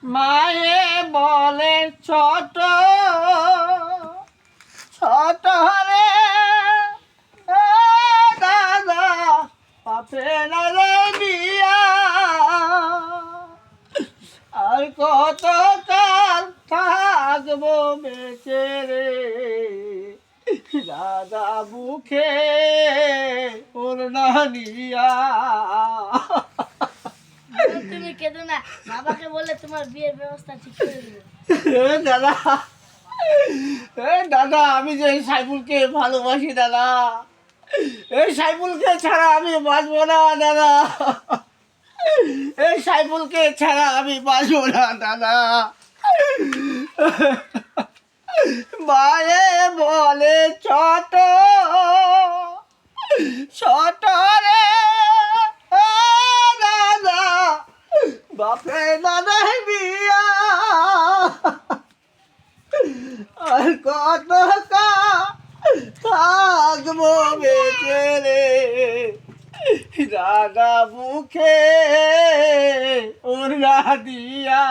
মায়ে বলে ছোট ছোট রে দাদা পাপে না রে বিয়া আর কত কাল থাকবো বেঁচে রে দাদা বুকে ওর নানিয়া। তুমি কেঁদো না, বাবাকে বলে তোমার বিয়ের ব্যবস্থা ঠিক করে দেবো। দাদা দাদা আমি যে এই সাইফুলকে ভালোবাসি দাদা, এই সাইফুলকে ছাড়া আমি বাঁচবো না দাদা, এই সাইফুলকে ছাড়া আমি বাঁচবো না দাদা। মায়ে বলে ছোট ছোট রে দাদা বাপে দাদা বিয়া আর কত থাকবো বেঁচে রে দাদা মুখে ওর দিয়া।